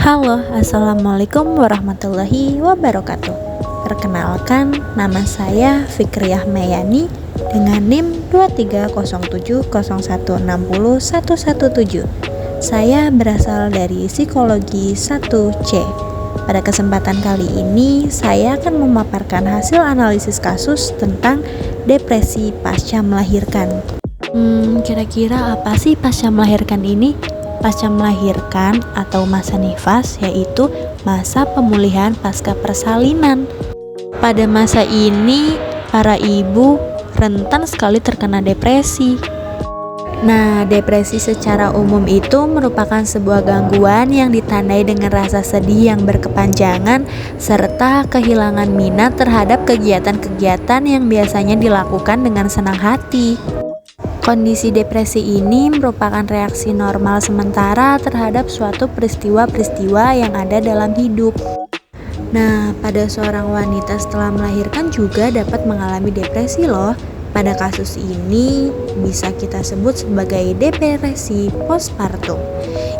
Halo, assalamualaikum warahmatullahi wabarakatuh. Perkenalkan, nama saya Fikriyah Mayani dengan NIM 23070160117. Saya berasal dari Psikologi 1C. Pada kesempatan kali ini, saya akan memaparkan hasil analisis kasus tentang depresi pasca melahirkan. Kira-kira apa sih pasca melahirkan ini? Pasca melahirkan atau masa nifas yaitu masa pemulihan pasca persalinan. Pada masa ini, para ibu rentan sekali terkena depresi. Nah, depresi secara umum itu merupakan sebuah gangguan yang ditandai dengan rasa sedih yang berkepanjangan serta kehilangan minat terhadap kegiatan-kegiatan yang biasanya dilakukan dengan senang hati. Kondisi depresi ini merupakan reaksi normal sementara terhadap suatu peristiwa-peristiwa yang ada dalam hidup. Nah, pada seorang wanita setelah melahirkan juga dapat mengalami depresi loh. Pada kasus ini bisa kita sebut sebagai depresi postpartum.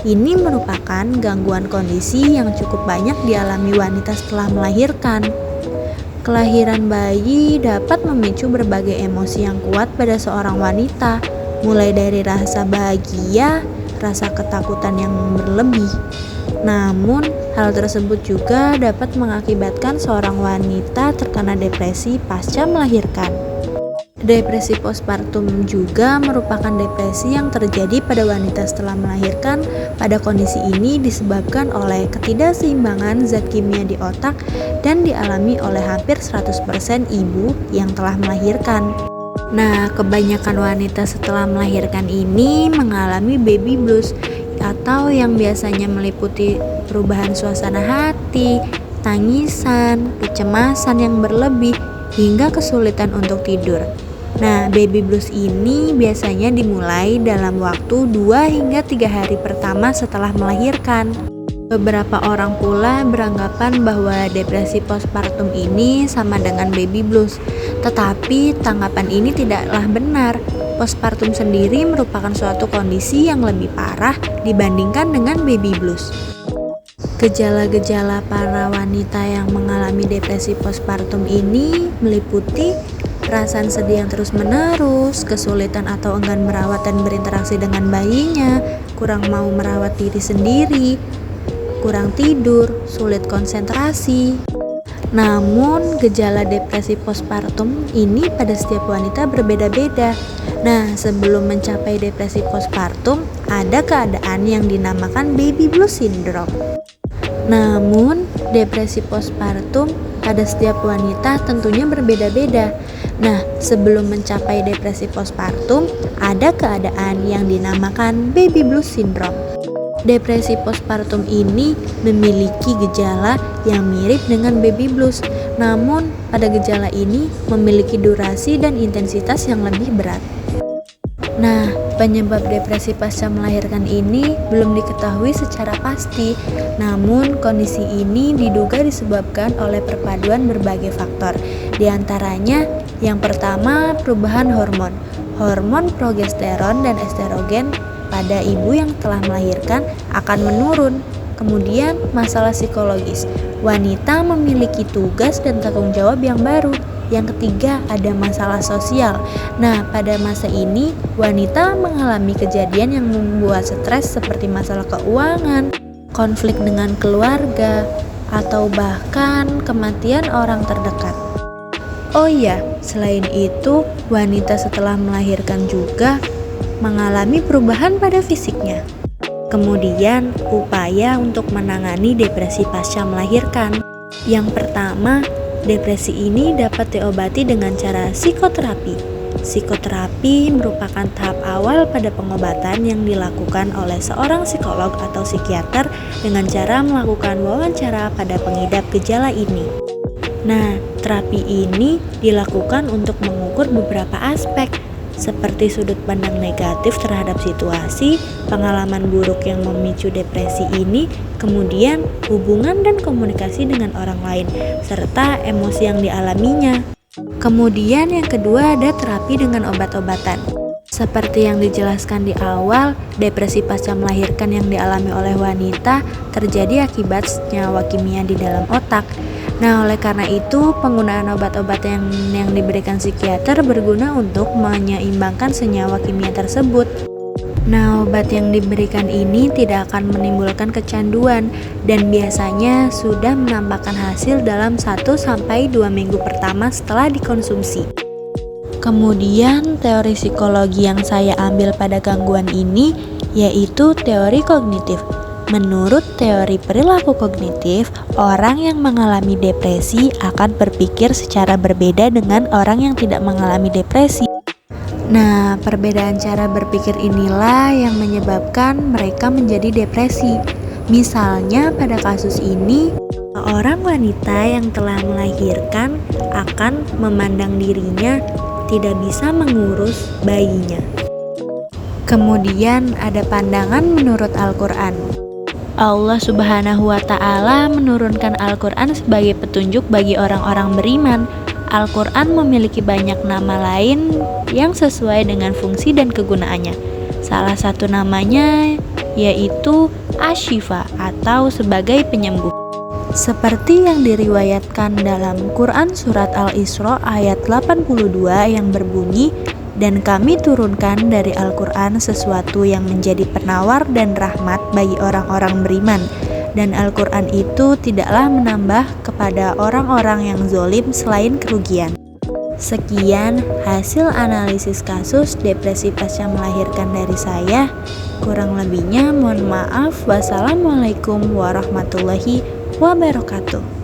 Ini merupakan gangguan kondisi yang cukup banyak dialami wanita setelah melahirkan. Kelahiran bayi dapat memicu berbagai emosi yang kuat pada seorang wanita, mulai dari rasa bahagia, rasa ketakutan yang berlebih. Namun, hal tersebut juga dapat mengakibatkan seorang wanita terkena depresi pasca melahirkan. Depresi postpartum juga merupakan depresi yang terjadi pada wanita setelah melahirkan. Pada kondisi ini disebabkan oleh ketidakseimbangan zat kimia di otak dan dialami oleh hampir 100% ibu yang telah melahirkan. Nah, kebanyakan wanita setelah melahirkan ini mengalami baby blues atau yang biasanya meliputi perubahan suasana hati, tangisan, kecemasan yang berlebih, hingga kesulitan untuk tidur. Nah, baby blues ini biasanya dimulai dalam waktu 2 hingga 3 hari pertama setelah melahirkan. Beberapa orang pula beranggapan bahwa depresi postpartum ini sama dengan baby blues. Tetapi tanggapan ini tidaklah benar. Postpartum sendiri merupakan suatu kondisi yang lebih parah dibandingkan dengan baby blues. Gejala-gejala para wanita yang mengalami depresi postpartum ini meliputi perasaan sedih yang terus-menerus, kesulitan atau enggan merawat dan berinteraksi dengan bayinya, kurang mau merawat diri sendiri, kurang tidur, sulit konsentrasi. Namun, gejala depresi postpartum ini pada setiap wanita berbeda-beda. Nah, sebelum mencapai depresi postpartum, ada keadaan yang dinamakan baby blues syndrome. Namun, depresi postpartum pada setiap wanita tentunya berbeda-beda. Nah, sebelum mencapai depresi postpartum, ada keadaan yang dinamakan baby blues syndrome. Depresi postpartum ini memiliki gejala yang mirip dengan baby blues, namun pada gejala ini memiliki durasi dan intensitas yang lebih berat. Nah, penyebab depresi pasca melahirkan ini belum diketahui secara pasti, namun kondisi ini diduga disebabkan oleh perpaduan berbagai faktor. Di antaranya, yang pertama, perubahan hormon. Hormon progesteron dan estrogen pada ibu yang telah melahirkan akan menurun. Kemudian, masalah psikologis. Wanita memiliki tugas dan tanggung jawab yang baru. Yang ketiga, ada masalah sosial. Nah, pada masa ini, wanita mengalami kejadian yang membuat stres seperti masalah keuangan, konflik dengan keluarga, atau bahkan kematian orang terdekat. Oh iya, selain itu, wanita setelah melahirkan juga mengalami perubahan pada fisiknya. Kemudian, upaya untuk menangani depresi pasca melahirkan. Yang pertama, depresi ini dapat diobati dengan cara psikoterapi. Psikoterapi merupakan tahap awal pada pengobatan yang dilakukan oleh seorang psikolog atau psikiater dengan cara melakukan wawancara pada pengidap gejala ini. Nah, terapi ini dilakukan untuk mengukur beberapa aspek, seperti sudut pandang negatif terhadap situasi, pengalaman buruk yang memicu depresi ini, kemudian hubungan dan komunikasi dengan orang lain, serta emosi yang dialaminya. Kemudian yang kedua ada terapi dengan obat-obatan. Seperti yang dijelaskan di awal, depresi pasca melahirkan yang dialami oleh wanita terjadi akibat senyawa kimia di dalam otak. Nah, oleh karena itu, penggunaan obat-obat yang diberikan psikiater berguna untuk menyeimbangkan senyawa kimia tersebut. Nah, obat yang diberikan ini tidak akan menimbulkan kecanduan dan biasanya sudah menampakkan hasil dalam 1-2 minggu pertama setelah dikonsumsi. Kemudian, teori psikologi yang saya ambil pada gangguan ini yaitu teori kognitif. Menurut teori perilaku kognitif, orang yang mengalami depresi akan berpikir secara berbeda dengan orang yang tidak mengalami depresi. Nah, perbedaan cara berpikir inilah yang menyebabkan mereka menjadi depresi. Misalnya pada kasus ini, seorang wanita yang telah melahirkan akan memandang dirinya tidak bisa mengurus bayinya. Kemudian ada pandangan menurut Al-Quran. Allah Subhanahu wa Ta'ala menurunkan Al-Quran sebagai petunjuk bagi orang-orang beriman. Al-Quran memiliki banyak nama lain yang sesuai dengan fungsi dan kegunaannya. Salah satu namanya yaitu Asy-Syifa atau sebagai penyembuh. Seperti yang diriwayatkan dalam Quran Surat Al-Isra ayat 82 yang berbunyi, "Dan kami turunkan dari Al-Quran sesuatu yang menjadi penawar dan rahmat bagi orang-orang beriman. Dan Al-Quran itu tidaklah menambah kepada orang-orang yang zolim selain kerugian." Sekian hasil analisis kasus depresi pasca melahirkan dari saya. Kurang lebihnya mohon maaf. Wassalamualaikum warahmatullahi wabarakatuh.